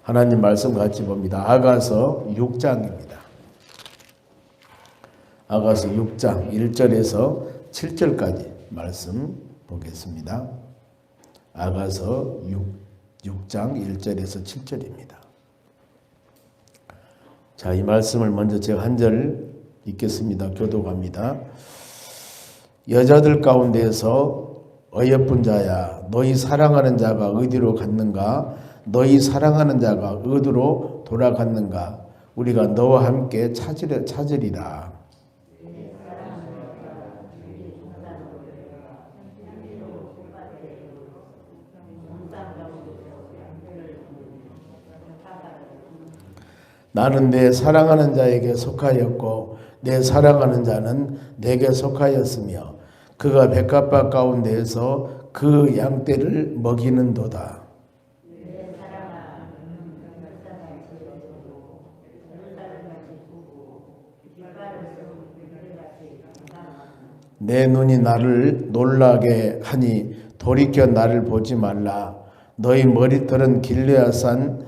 하나님 말씀 같이 봅니다. 아가서 6장입니다. 아가서 6장 1절에서 7절까지 말씀 보겠습니다. 아가서 6장 1절에서 7절입니다. 자, 이 말씀을 먼저 제가 한 절 읽겠습니다. 교독합니다. 여자들 가운데서 어여쁜 자야, 너희 사랑하는 자가 어디로 갔는가? 너희 사랑하는 자가 어디로 돌아갔는가? 우리가 너와 함께 찾으리라. 나는 내 사랑하는 자에게 속하였고 내 사랑하는 자는 내게 속하였으며 그가 백합밭 가운데에서 그 양떼를 먹이는도다. 내 눈이 나를 놀라게 하니 돌이켜 나를 보지 말라. 너희 머리털은 길르앗산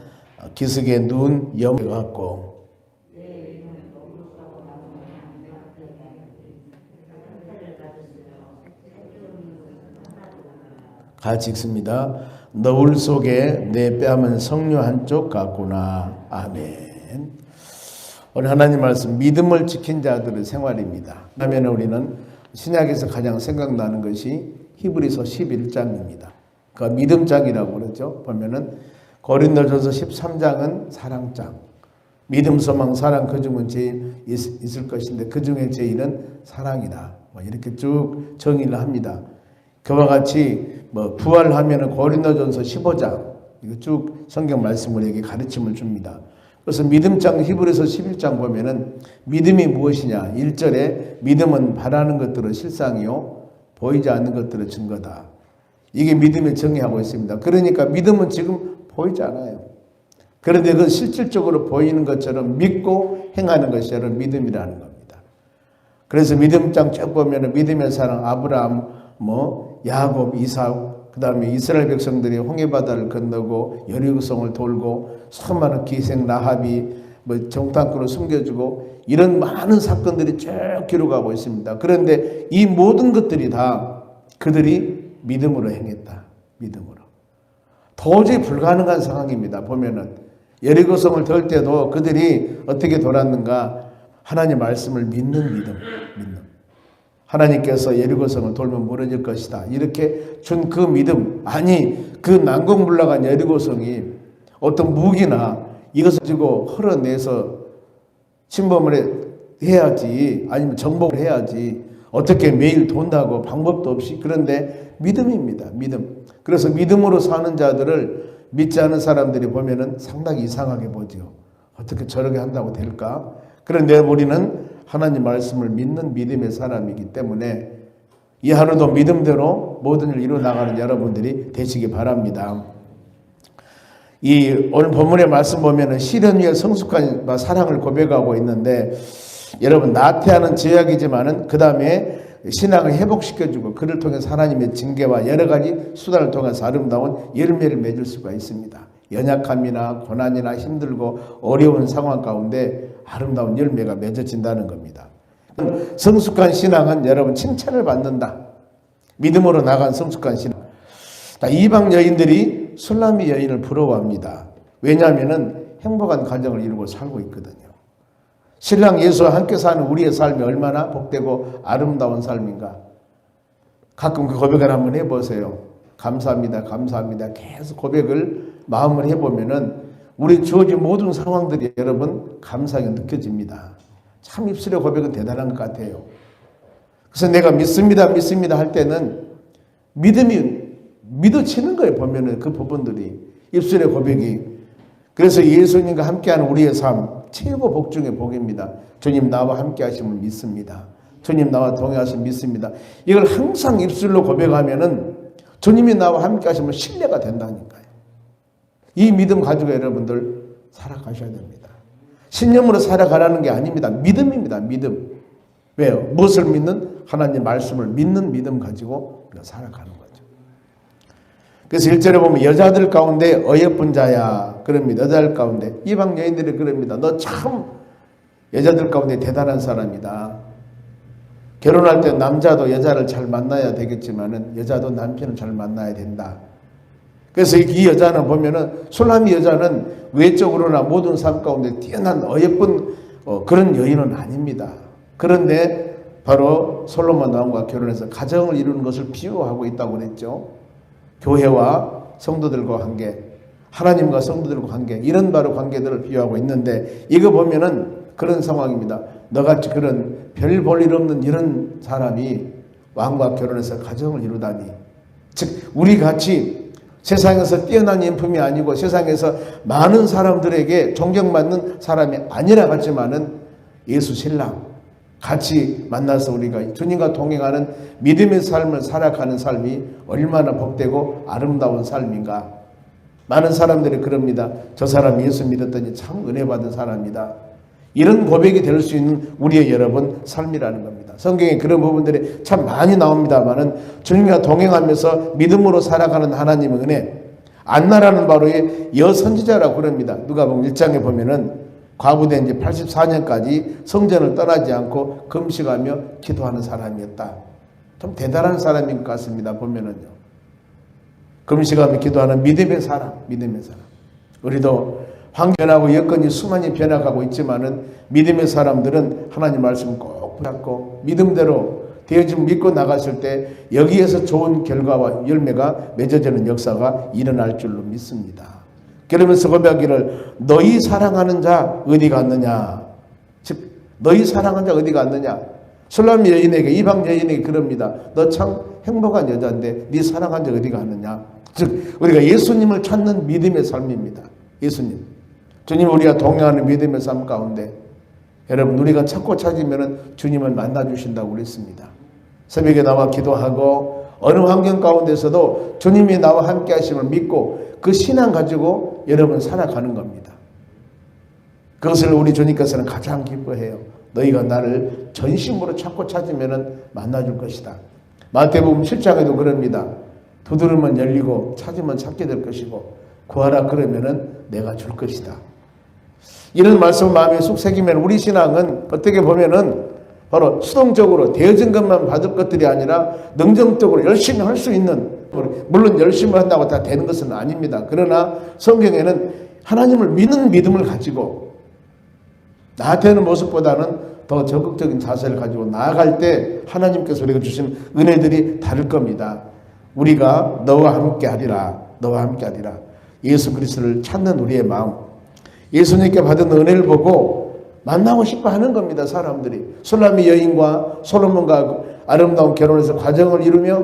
기슭의 눈 염 같고 같이 읽습니다. 너울 속에 내 뺨은 석류 한쪽 같구나. 아멘. 오늘 하나님 말씀 믿음을 지킨 자들의 생활입니다. 그러면 우리는 신약에서 가장 생각나는 것이 히브리서 11장입니다. 그 믿음장이라고 그러죠. 보면은 고린도전서 13장은 사랑장. 믿음, 소망, 사랑 그 중은 제일 있을 것인데 그 중에 제일은 사랑이다. 이렇게 쭉 정의를 합니다. 그와 같이 부활하면은 고린도전서 15장 이거 쭉 성경 말씀을 여기 가르침을 줍니다. 그래서 믿음장 히브리서 11장 보면은 믿음이 무엇이냐? 1절에 믿음은 바라는 것들의 실상이요 보이지 않는 것들의 증거다. 이게 믿음을 정의하고 있습니다. 그러니까 믿음은 지금 보이지 않아요. 그런데 그 실질적으로 보이는 것처럼 믿고 행하는 것이 바로 믿음이라는 겁니다. 그래서 믿음장 쭉 보면은 믿음의 사랑 아브라함, 야곱, 이삭, 그 다음에 이스라엘 백성들이 홍해바다를 건너고 여리고성을 돌고 수많은 기생 라합이 정탐꾼을 숨겨주고 이런 많은 사건들이 쭉 기록하고 있습니다. 그런데 이 모든 것들이 다 그들이 믿음으로 행했다. 믿음으로. 도저히 불가능한 상황입니다. 보면은 여리고성을 돌 때도 그들이 어떻게 돌았는가? 하나님 말씀을 믿는 믿음. 하나님께서 여리고성을 돌면 무너질 것이다. 이렇게 준 그 믿음. 아니 그 난공불락한 여리고성이 어떤 무기나 이것을 가지고 헐어내서 침범을 해야지 아니면 정복을 해야지 어떻게 매일 돈다고 방법도 없이 그런데 믿음입니다. 믿음. 그래서 믿음으로 사는 자들을 믿지 않은 사람들이 보면은 상당히 이상하게 보죠. 어떻게 저렇게 한다고 될까? 그런데 우리는 하나님 말씀을 믿는 믿음의 사람이기 때문에 이 하루도 믿음대로 모든 일을 이루어나가는 여러분들이 되시기 바랍니다. 이 오늘 본문의 말씀 보면은 시련 위에 성숙한 사랑을 고백하고 있는데 여러분 나태하는 제약이지만은 그 다음에 신앙을 회복시켜주고 그를 통해서 하나님의 징계와 여러 가지 수단을 통해서 아름다운 열매를 맺을 수가 있습니다. 연약함이나 고난이나 힘들고 어려운 상황 가운데 아름다운 열매가 맺어진다는 겁니다. 성숙한 신앙은 여러분 칭찬을 받는다. 믿음으로 나간 성숙한 신앙. 이방 여인들이 술람미 여인을 부러워합니다. 왜냐하면 행복한 가정을 이루고 살고 있거든요. 신랑 예수와 함께 사는 우리의 삶이 얼마나 복되고 아름다운 삶인가. 가끔 그 고백을 한번 해보세요. 감사합니다. 감사합니다. 계속 고백을 마음을 해보면은 우리 주어진 모든 상황들이 여러분 감사하게 느껴집니다. 참 입술의 고백은 대단한 것 같아요. 그래서 내가 믿습니다. 믿습니다 할 때는 믿음이 믿어지는 거예요. 보면은 그 부분들이 입술의 고백이. 그래서 예수님과 함께하는 우리의 삶 최고 복 중의 복입니다. 주님 나와 함께 하심을 믿습니다. 주님 나와 동행하심을 믿습니다. 이걸 항상 입술로 고백하면은 주님이 나와 함께 하시면 신뢰가 된다니까요. 이 믿음 가지고 여러분들 살아가셔야 됩니다. 신념으로 살아가라는 게 아닙니다. 믿음입니다. 믿음. 왜요? 무엇을 믿는? 하나님 말씀을 믿는 믿음 가지고 우리가 살아가는 거죠. 그래서 1절에 보면 여자들 가운데 어여쁜 자야 그럽니다. 여자들 가운데 이방 여인들이 그럽니다. 너 참 여자들 가운데 대단한 사람이다. 결혼할 때 남자도 여자를 잘 만나야 되겠지만은 여자도 남편을 잘 만나야 된다. 그래서 이 여자는 보면은 술람이 여자는 외적으로나 모든 삶 가운데 뛰어난 어여쁜 그런 여인은 아닙니다. 그런데 바로 솔로몬 왕과 결혼해서 가정을 이루는 것을 비유하고 있다고 그랬죠. 교회와 성도들과 관계, 하나님과 성도들과 관계, 이런 바로 관계들을 비유하고 있는데 이거 보면은 그런 상황입니다. 너같이 그런 별 볼 일 없는 이런 사람이 왕과 결혼해서 가정을 이루다니. 즉 우리같이 세상에서 뛰어난 인품이 아니고 세상에서 많은 사람들에게 존경받는 사람이 아니라 같지만은 예수 신랑 같이 만나서 우리가 주님과 동행하는 믿음의 삶을 살아가는 삶이 얼마나 복되고 아름다운 삶인가. 많은 사람들이 그럽니다. 저 사람 예수 믿었더니 참 은혜 받은 사람이다. 이런 고백이 될 수 있는 우리의 여러분 삶이라는 겁니다. 성경에 그런 부분들이 참 많이 나옵니다만은 주님과 동행하면서 믿음으로 살아가는 하나님의 은혜. 안나라는 바로의 여선지자라고 그럽니다. 누가복음 1장에 보면은 과부된 지 84년까지 성전을 떠나지 않고 금식하며 기도하는 사람이었다. 좀 대단한 사람인 것 같습니다. 보면은요. 금식하며 기도하는 믿음의 사람, 믿음의 사람. 우리도 환경하고 여건이 수많이 변화가고 있지만은 믿음의 사람들은 하나님 말씀 꼭 붙잡고 믿음대로 되어지면 믿고 나갔을 때 여기에서 좋은 결과와 열매가 맺어지는 역사가 일어날 줄로 믿습니다. 그러면서 고백하기를 너희 사랑하는 자 어디 갔느냐. 즉 너희 사랑하는 자 어디 갔느냐. 술람 여인에게 이방 여인에게 그럽니다. 너 참 행복한 여자인데 네 사랑하는 자 어디 갔느냐. 즉 우리가 예수님을 찾는 믿음의 삶입니다. 예수님. 주님 우리가 동행하는 믿음의 삶 가운데 여러분 우리가 찾고 찾으면 주님을 만나주신다고 그랬습니다. 새벽에 나와 기도하고 어느 환경 가운데서도 주님이 나와 함께 하심을 믿고 그 신앙 가지고 여러분 살아가는 겁니다. 그것을 우리 주님께서는 가장 기뻐해요. 너희가 나를 전심으로 찾고 찾으면 만나줄 것이다. 마태복음 7장에도 그럽니다. 두드리면 열리고 찾으면 찾게 될 것이고 구하라 그러면 내가 줄 것이다. 이런 말씀을 마음에 쑥 새기면 우리 신앙은 어떻게 보면은 바로 수동적으로 되어진 것만 받을 것들이 아니라 능정적으로 열심히 할 수 있는, 물론 열심히 한다고 다 되는 것은 아닙니다. 그러나 성경에는 하나님을 믿는 믿음을 가지고 나한테는 모습보다는 더 적극적인 자세를 가지고 나아갈 때 하나님께서 우리가 주신 은혜들이 다를 겁니다. 우리가 너와 함께 하리라. 너와 함께 하리라. 예수 그리스도를 찾는 우리의 마음, 예수님께 받은 은혜를 보고 만나고 싶어 하는 겁니다. 사람들이. 술람이 여인과 솔로몬과 아름다운 결혼해서 가정을 이루며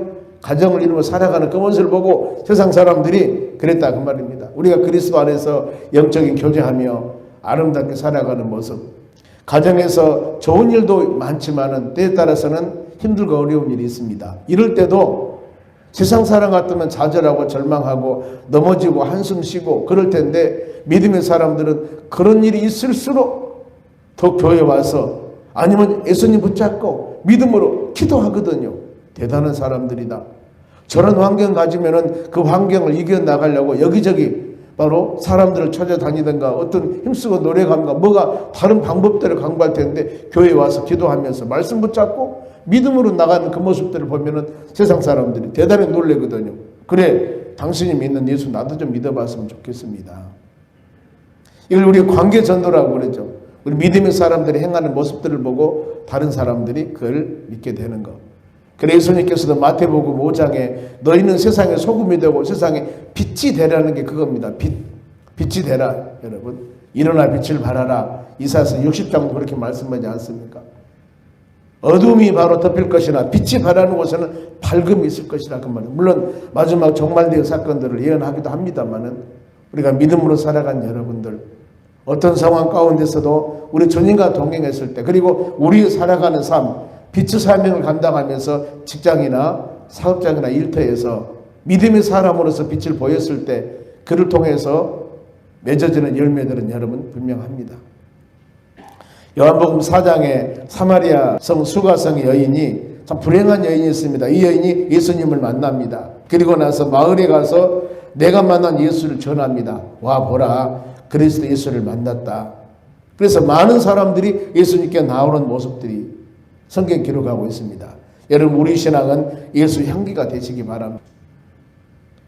살아가는 그 모습을 보고 세상 사람들이 그랬다 그 말입니다. 우리가 그리스도 안에서 영적인 교제하며 아름답게 살아가는 모습, 가정에서 좋은 일도 많지만은 때에 따라서는 힘들고 어려운 일이 있습니다. 이럴 때도 세상 사람 같으면 좌절하고 절망하고 넘어지고 한숨 쉬고 그럴 텐데 믿음의 사람들은 그런 일이 있을수록 더 교회에 와서 아니면 예수님 붙잡고 믿음으로 기도하거든요. 대단한 사람들이다. 저런 환경 가지면은 그 환경을 이겨나가려고 여기저기 바로 사람들을 찾아다니든가 어떤 힘쓰고 노력하는가 뭐가 다른 방법들을 강구할 텐데 교회에 와서 기도하면서 말씀 붙잡고 믿음으로 나가는 그 모습들을 보면은 세상 사람들이 대단히 놀래거든요. 그래, 당신이 믿는 예수 나도 좀 믿어봤으면 좋겠습니다. 이걸 우리 관계 전도라고 그러죠. 우리 믿음의 사람들이 행하는 모습들을 보고 다른 사람들이 그걸 믿게 되는 것. 그래 예수님께서도 마태복음 5장에 너희는 세상의 소금이 되고 세상에 빛이 되라는 게 그겁니다. 빛이 되라. 여러분 일어나 빛을 발하라. 이사야서 60장도 그렇게 말씀하지 않습니까? 어둠이 바로 덮일 것이나 빛이 발하는 곳에는 밝음이 있을 것이라 그 말이에요. 물론 마지막 종말대의 사건들을 예언하기도 합니다만은 우리가 믿음으로 살아간 여러분들 어떤 상황 가운데서도 우리 주님과 동행했을 때 그리고 우리 살아가는 삶 빛의 사명을 감당하면서 직장이나 사업장이나 일터에서 믿음의 사람으로서 빛을 보였을 때 그를 통해서 맺어지는 열매들은 여러분 분명합니다. 요한복음 4장에 사마리아 성 수가성의 여인이 참 불행한 여인이었습니다. 이 여인이 예수님을 만납니다. 그리고 나서 마을에 가서 내가 만난 예수를 전합니다. 와 보라, 그리스도 예수를 만났다. 그래서 많은 사람들이 예수님께 나오는 모습들이 성경 기록하고 있습니다. 여러분, 우리 신앙은 예수 향기가 되시기 바랍니다.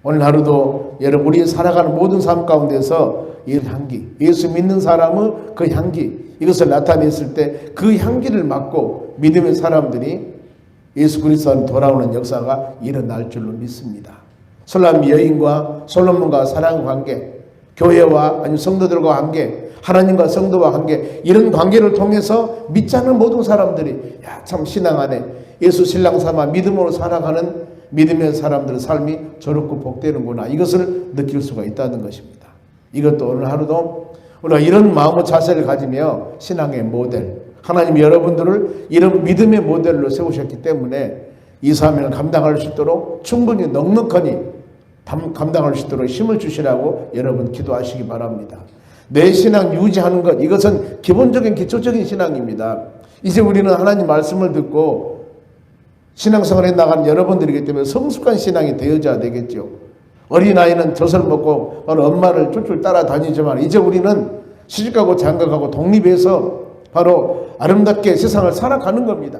오늘 하루도 여러분, 우리 살아가는 모든 삶 가운데서 이 향기, 예수 믿는 사람의 그 향기, 이것을 나타냈을 때 그 향기를 맡고 믿음의 사람들이 예수 그리스도로 돌아오는 역사가 일어날 줄로 믿습니다. 술람 여인과 솔로몬과 사랑 관계, 교회와 아니면 성도들과 관계, 하나님과 성도와 관계, 이런 관계를 통해서 믿지 않는 모든 사람들이 참 신앙 안에 예수 신랑 삼아 믿음으로 살아가는 믿음의 사람들의 삶이 저렇고 복되는구나, 이것을 느낄 수가 있다는 것입니다. 이것도 오늘 하루도 우리가 이런 마음의 자세를 가지며 신앙의 모델, 하나님 여러분들을 이런 믿음의 모델로 세우셨기 때문에 이 사명을 감당할 수 있도록 충분히 넉넉하니 감당할 수 있도록 힘을 주시라고 여러분 기도하시기 바랍니다. 내 신앙 유지하는 것, 이것은 기본적인 기초적인 신앙입니다. 이제 우리는 하나님 말씀을 듣고 신앙생활에 나가는 여러분들이기 때문에 성숙한 신앙이 되어져야 되겠죠. 어린아이는 젖을 먹고 바로 엄마를 쫄쫄 따라다니지만 이제 우리는 시집가고 장가가고 독립해서 바로 아름답게 세상을 살아가는 겁니다.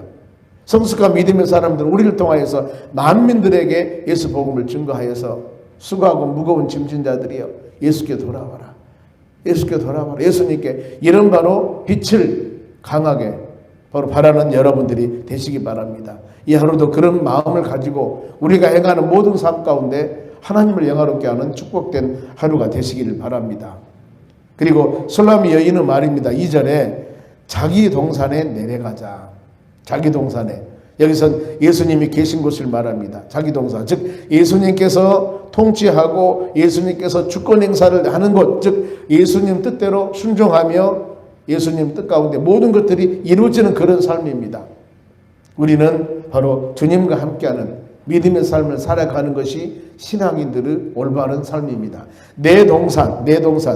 성숙한 믿음의 사람들은 우리를 통하여서 만민들에게 예수 복음을 증거하여서 수고하고 무거운 짐진 자들이여 예수께 돌아와라, 예수께 돌아와라, 예수님께, 이런 바로 빛을 강하게 바로 바라는 여러분들이 되시기 바랍니다. 이 하루도 그런 마음을 가지고 우리가 행하는 모든 삶 가운데 하나님을 영화롭게 하는 축복된 하루가 되시기를 바랍니다. 그리고 술람 여인은 말입니다. 2절에 자기 동산에 내려가자. 자기 동산에, 여기선 예수님이 계신 곳을 말합니다. 자기 동산, 즉 예수님께서 통치하고 예수님께서 주권 행사를 하는 곳, 즉 예수님 뜻대로 순종하며 예수님 뜻 가운데 모든 것들이 이루어지는 그런 삶입니다. 우리는 바로 주님과 함께하는 믿음의 삶을 살아가는 것이 신앙인들의 올바른 삶입니다. 내 동산,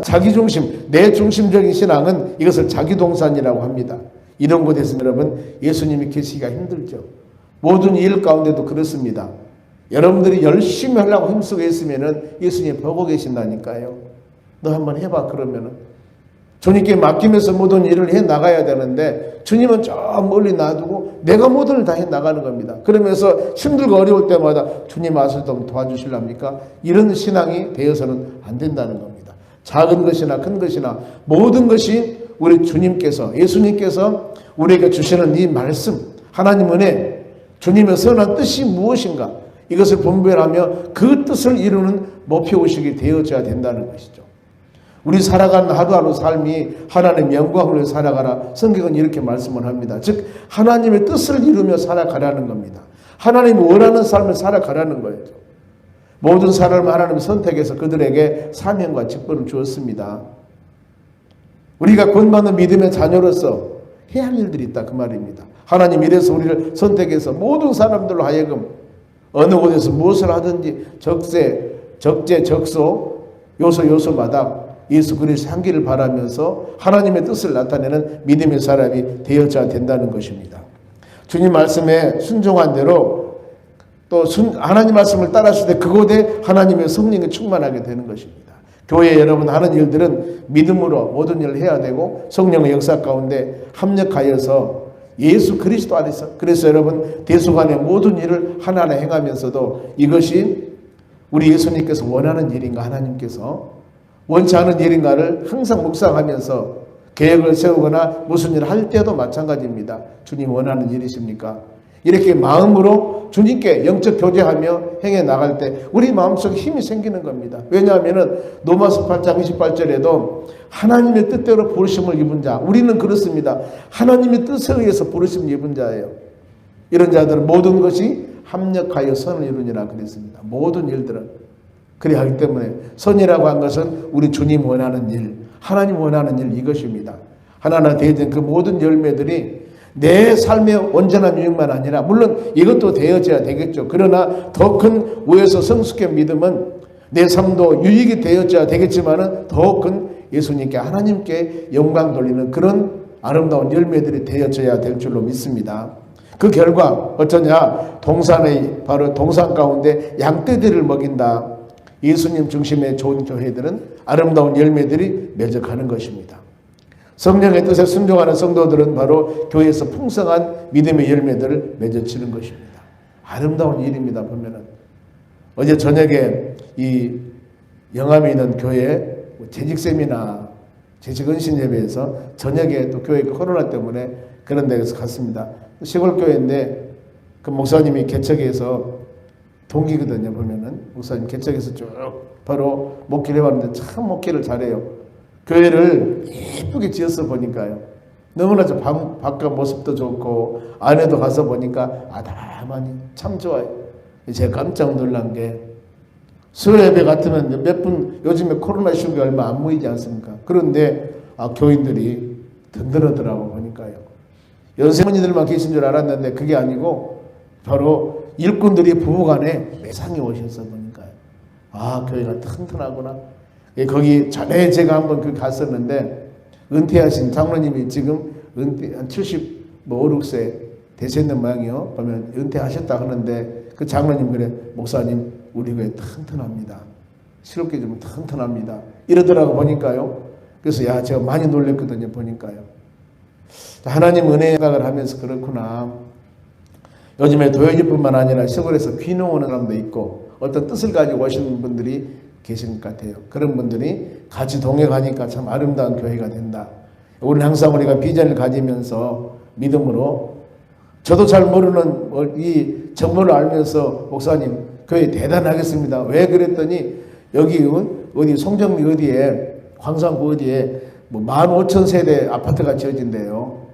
자기 중심, 내 중심적인 신앙은 이것을 자기 동산이라고 합니다. 이런 곳에서 여러분 예수님이 계시기가 힘들죠. 모든 일 가운데도 그렇습니다. 여러분들이 열심히 하려고 힘쓰고 있으면 예수님이 보고 계신다니까요. 너 한번 해봐. 그러면은 주님께 맡기면서 모든 일을 해 나가야 되는데 주님은 저 멀리 놔두고 내가 모든 일 다 해 나가는 겁니다. 그러면서 힘들고 어려울 때마다 주님 와서 좀 도와주실랍니까? 이런 신앙이 되어서는 안 된다는 겁니다. 작은 것이나 큰 것이나 모든 것이 우리 주님께서, 예수님께서 우리에게 주시는 이 말씀, 하나님 은혜, 주님의 선한 뜻이 무엇인가, 이것을 분별하며 그 뜻을 이루는 목표의식이 되어져야 된다는 것이죠. 우리 살아가는 하루하루 삶이 하나님의 영광을 위해 살아가라. 성경은 이렇게 말씀을 합니다. 즉 하나님의 뜻을 이루며 살아가라는 겁니다. 하나님이 원하는 삶을 살아가라는 거예요. 모든 사람을 하나님 선택해서 그들에게 사명과 직분을 주었습니다. 우리가 구원받는 믿음의 자녀로서 해야 할 일들이 있다, 그 말입니다. 하나님 이래서 우리를 선택해서 모든 사람들로 하여금 어느 곳에서 무엇을 하든지 적재, 적소, 요소마다 예수 그리스도의 향기를 바라면서 하나님의 뜻을 나타내는 믿음의 사람이 되어져야 된다는 것입니다. 주님 말씀에 순종한 대로 또 하나님 말씀을 따랐을 때 그곳에 하나님의 성령이 충만하게 되는 것입니다. 교회 여러분 하는 일들은 믿음으로 모든 일을 해야 되고 성령의 역사 가운데 합력하여서 예수 그리스도 안에서, 그래서 여러분 대속안의 모든 일을 하나하나 행하면서도 이것이 우리 예수님께서 원하는 일인가, 하나님께서 원치 않은 일인가를 항상 묵상하면서 계획을 세우거나 무슨 일을 할 때도 마찬가지입니다. 주님 원하는 일이십니까? 이렇게 마음으로 주님께 영적 교제하며 행해 나갈 때 우리 마음속에 힘이 생기는 겁니다. 왜냐하면 로마서 8장 28절에도 하나님의 뜻대로 부르심을 입은 자, 우리는 그렇습니다. 하나님의 뜻에 의해서 부르심을 입은 자예요. 이런 자들은 모든 것이 합력하여 선을 이루니라 그랬습니다. 모든 일들은. 그래야 하기 때문에 선이라고 한 것은 우리 주님 원하는 일, 하나님 원하는 일, 이것입니다. 하나하나 되어진 그 모든 열매들이 내 삶의 온전한 유익만 아니라 물론 이것도 되어져야 되겠죠. 그러나 더 큰 우에서 성숙의 믿음은 내 삶도 유익이 되어져야 되겠지만 더 큰 예수님께, 하나님께 영광 돌리는 그런 아름다운 열매들이 되어져야 될 줄로 믿습니다. 그 결과 어쩌냐? 바로 동산 가운데 양떼들을 먹인다. 예수님 중심의 좋은 교회들은 아름다운 열매들이 맺어가는 것입니다. 성령의 뜻에 순종하는 성도들은 바로 교회에서 풍성한 믿음의 열매들을 맺어치는 것입니다. 아름다운 일입니다. 보면은 어제 저녁에 이 영암에 있는 교회 재직세미나 재직은신 예배에서 저녁에 또 교회 코로나 때문에 그런 데서 갔습니다. 시골 교회인데 그 목사님이 개척해서 동기거든요. 보면은 목사님 개척해서 쭉 바로 목회를 해봤는데 참 목회를 잘해요. 교회를 예쁘게 지었어 보니까요. 너무나 바깥 모습도 좋고 안에도 가서 보니까 아담하니 참 좋아요. 제가 깜짝 놀란 게 수요 예배 같으면 몇 분 요즘에 코로나 시국이 얼마 안 모이지 않습니까? 그런데 교인들이 든든하더라고 보니까요. 연세머니들만 계신 줄 알았는데 그게 아니고 바로 일꾼들이 부부간에 매상에 오셔서 보니까요. 교회가 튼튼하구나. 거기 전에 제가 한번 갔었는데 은퇴하신 장로님이 지금 한 75, 6세 되셨는 모양이요. 보면 은퇴하셨다 하는데 그 장로님 그래, 목사님 우리 교회 튼튼합니다. 실업계 좀 튼튼합니다. 이러더라고 보니까요. 그래서 제가 많이 놀랬거든요. 보니까요. 하나님 은혜 생각을 하면서 그렇구나. 요즘에 도요지뿐만 아니라 시골에서 귀농 오는 사람도 있고 어떤 뜻을 가지고 오시는 분들이 계신 것 같아요. 그런 분들이 같이 동행하니까 참 아름다운 교회가 된다. 우리는 항상 우리가 비전을 가지면서 믿음으로 저도 잘 모르는 이 정보를 알면서 목사님 교회 대단하겠습니다. 왜 그랬더니 여기 어디 송정리 어디에 광산구 어디에 15,000세대 아파트가 지어진대요.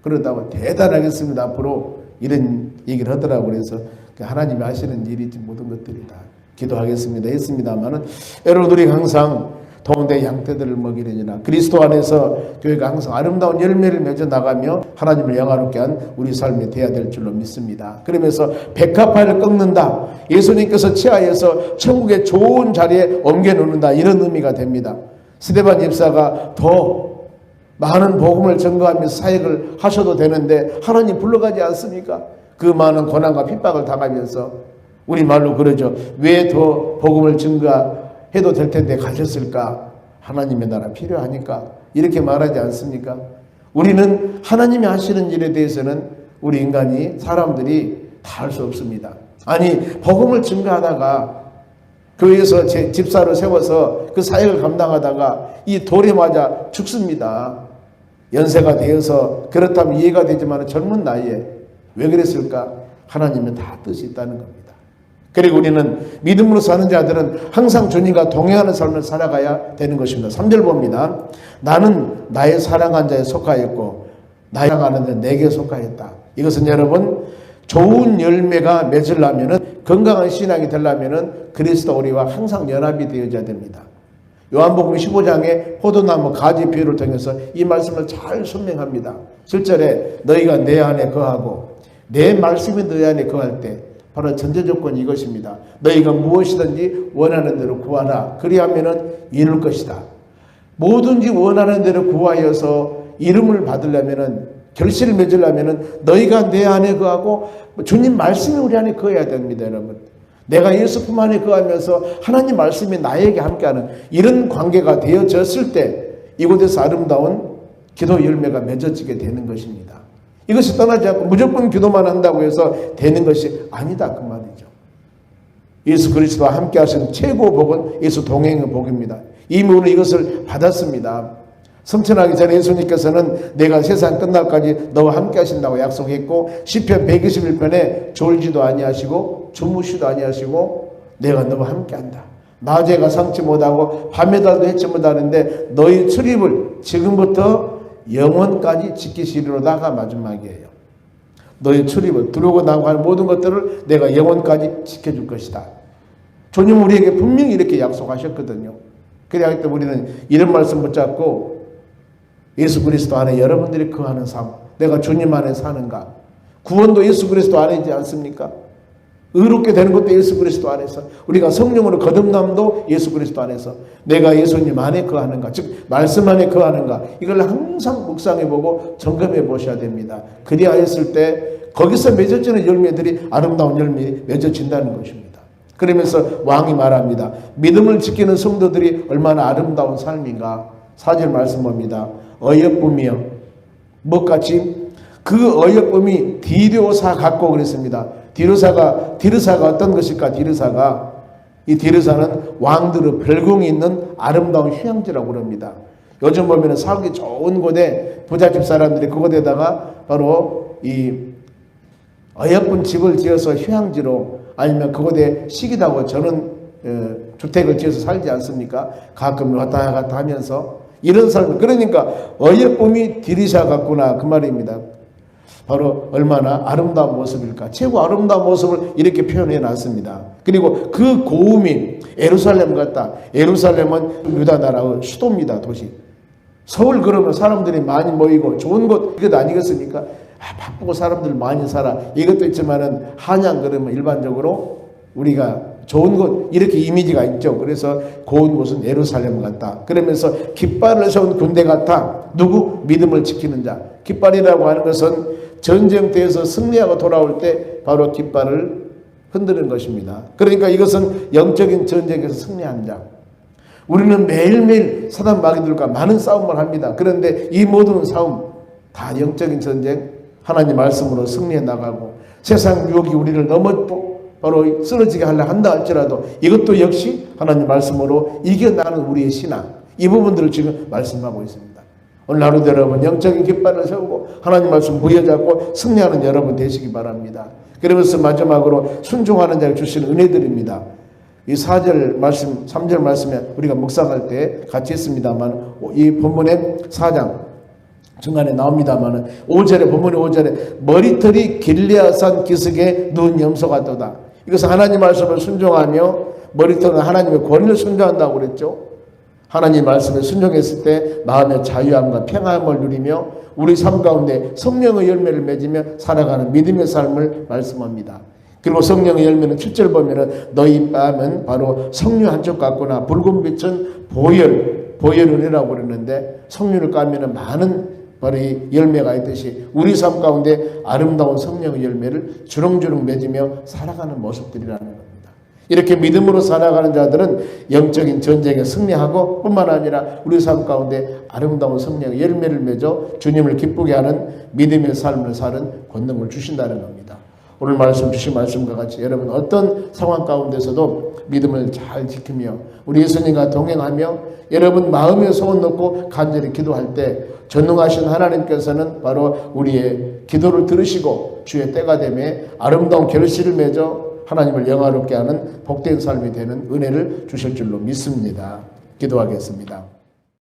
그러다가 대단하겠습니다. 앞으로 이런 얘기를 하더라고요. 그래서 하나님이 하시는 일이 모든 것들이 다 기도하겠습니다 했습니다만은 여러분 우리가 항상 동대 양떼들을 먹이려니나 그리스도 안에서 교회가 항상 아름다운 열매를 맺어 나가며 하나님을 영화롭게 한 우리 삶이 되어야 될 줄로 믿습니다. 그러면서 백합화를 꺾는다. 예수님께서 치하에서 천국의 좋은 자리에 옮겨놓는다. 이런 의미가 됩니다. 스데반 집사가 더 많은 복음을 전거하면서 사역을 하셔도 되는데 하나님 불러가지 않습니까? 그 많은 고난과 핍박을 당하면서 우리말로 그러죠. 왜 더 복음을 증거해도 될 텐데 가셨을까? 하나님의 나라 필요하니까 이렇게 말하지 않습니까? 우리는 하나님이 하시는 일에 대해서는 우리 인간이 사람들이 다 할 수 없습니다. 아니 복음을 증거하다가 교회에서 제 집사를 세워서 그 사역을 감당하다가 이 돌에 맞아 죽습니다. 연세가 되어서 그렇다면 이해가 되지만 젊은 나이에 왜 그랬을까? 하나님은 다 뜻이 있다는 겁니다. 그리고 우리는 믿음으로 사는 자들은 항상 주님과 동행하는 삶을 살아가야 되는 것입니다. 3절 봅니다. 나는 나의 사랑한 자에 속하였고 나의 사랑하는 자 내게 속하였다. 이것은 여러분 좋은 열매가 맺으려면 건강한 신앙이 되려면 그리스도 우리와 항상 연합이 되어야 됩니다. 요한복음 15장에 포도나무 가지 비유를 통해서 이 말씀을 잘 설명합니다. 7절에 너희가 내 안에 거하고 내 말씀이 너희 안에 거할 때 바로 전제 조건이 이것입니다. 너희가 무엇이든지 원하는 대로 구하라. 그리하면 이룰 것이다. 뭐든지 원하는 대로 구하여서 이름을 받으려면 결실을 맺으려면 너희가 내 안에 거하고 주님 말씀이 우리 안에 거해야 됩니다. 여러분. 내가 예수 품 안에 거하면서 하나님 말씀이 나에게 함께하는 이런 관계가 되어졌을 때 이곳에서 아름다운 기도 열매가 맺어지게 되는 것입니다. 이것이 떠나지 않고 무조건 기도만 한다고 해서 되는 것이 아니다 그 말이죠. 예수 그리스도와 함께 하신 최고 복은 예수 동행의 복입니다. 이미 우리는 이것을 받았습니다. 성천하기 전에 예수님께서는 내가 세상 끝날까지 너와 함께 하신다고 약속했고 시편 121편에 졸지도 아니하시고 주무시도 아니하시고 내가 너와 함께 한다. 낮에가 상치 못하고 밤에 달도 해치 못하는데 너희 출입을 지금부터 영원까지 지키시리로다가 마지막이에요. 너희 출입을 들어오고 나오고 하는 모든 것들을 내가 영원까지 지켜줄 것이다. 주님 우리에게 분명히 이렇게 약속하셨거든요. 그래야 때문에 우리는 이런 말씀 붙잡고 예수 그리스도 안에 여러분들이 거하는 삶, 내가 주님 안에 사는가? 구원도 예수 그리스도 안에 있지 않습니까? 의롭게 되는 것도 예수 그리스도 안에서, 우리가 성령으로 거듭남도 예수 그리스도 안에서, 내가 예수님 안에 거하는가, 즉 말씀 안에 거하는가, 이걸 항상 묵상해보고 점검해 보셔야 됩니다. 그리하였을 때 거기서 맺어지는 열매들이 아름다운 열매 맺어진다는 것입니다. 그러면서 왕이 말합니다. 믿음을 지키는 성도들이 얼마나 아름다운 삶인가. 4절 말씀 봅니다. 어여쁨이여, 뭐같이? 그 어여쁨이 디르사 같고 그랬습니다. 디르사가 어떤 것일까? 이 디르사는 왕들의 별궁이 있는 아름다운 휴양지라고 그럽니다. 요즘 보면 살기 좋은 곳에 부잣집 사람들이 그곳에다가 바로 이 어여쁜 집을 지어서 휴양지로, 아니면 그곳에 시기다고 저는 주택을 지어서 살지 않습니까? 가끔 왔다 갔다 하면서 이런 삶을, 그러니까 어여쁨이 디르사 같구나 그 말입니다. 바로 얼마나 아름다운 모습일까. 최고 아름다운 모습을 이렇게 표현해 놨습니다. 그리고 그 고음이 예루살렘 같다. 예루살렘은 유다 나라의 수도입니다. 도시. 서울 그러면 사람들이 많이 모이고 좋은 곳, 이것 아니겠습니까? 바쁘고 사람들 많이 살아. 이것도 있지만은 한양 그러면 일반적으로 우리가 좋은 곳, 이렇게 이미지가 있죠. 그래서 고운 곳은 예루살렘 같다. 그러면서 깃발을 세운 군대 같아. 누구? 믿음을 지키는 자. 깃발이라고 하는 것은 전쟁터에서 승리하고 돌아올 때 바로 깃발을 흔드는 것입니다. 그러니까 이것은 영적인 전쟁에서 승리한 자. 우리는 매일매일 사단 마귀들과 많은 싸움을 합니다. 그런데 이 모든 싸움 다 영적인 전쟁, 하나님 말씀으로 승리해 나가고, 세상 유혹이 우리를 너무 바로 쓰러지게 하려 한다 할지라도 이것도 역시 하나님 말씀으로 이겨나가는 우리의 신앙, 이 부분들을 지금 말씀하고 있습니다. 오늘 하루도 여러분 영적인 깃발을 세우고 하나님 말씀 부여잡고 승리하는 여러분 되시기 바랍니다. 그러면서 마지막으로 순종하는 자를 주시는 은혜들입니다. 이 4절 말씀, 3절 말씀에 우리가 묵상할 때 같이 했습니다만, 이 본문의 4장 중간에 나옵니다만 5절에, 본문의 5절에 머리털이 길르앗산 기슭에 누운 염소 같도다. 이것은 하나님 말씀을 순종하며, 머리털은 하나님의 권위를 순종한다고 그랬죠. 하나님 말씀에 순종했을 때 마음의 자유함과 평안함을 누리며 우리 삶 가운데 성령의 열매를 맺으며 살아가는 믿음의 삶을 말씀합니다. 그리고 성령의 열매는 7절 보면은 너희 뺨은 바로 석류 한쪽 같구나. 붉은 빛은 보혈은혜라고 그러는데, 석류를 까면은 많은 바로 이 열매가 있듯이 우리 삶 가운데 아름다운 성령의 열매를 주렁주렁 맺으며 살아가는 모습들이라는 겁니다. 이렇게 믿음으로 살아가는 자들은 영적인 전쟁에 승리하고, 뿐만 아니라 우리 삶 가운데 아름다운 성령의 열매를 맺어 주님을 기쁘게 하는 믿음의 삶을 사는 권능을 주신다는 겁니다. 오늘 말씀 주신 말씀과 같이 여러분 어떤 상황 가운데서도 믿음을 잘 지키며 우리 예수님과 동행하며 여러분 마음에 소원 넣고 간절히 기도할 때 전능하신 하나님께서는 바로 우리의 기도를 들으시고 주의 때가 되매 아름다운 결실을 맺어 하나님을 영화롭게 하는 복된 삶이 되는 은혜를 주실 줄로 믿습니다. 기도하겠습니다.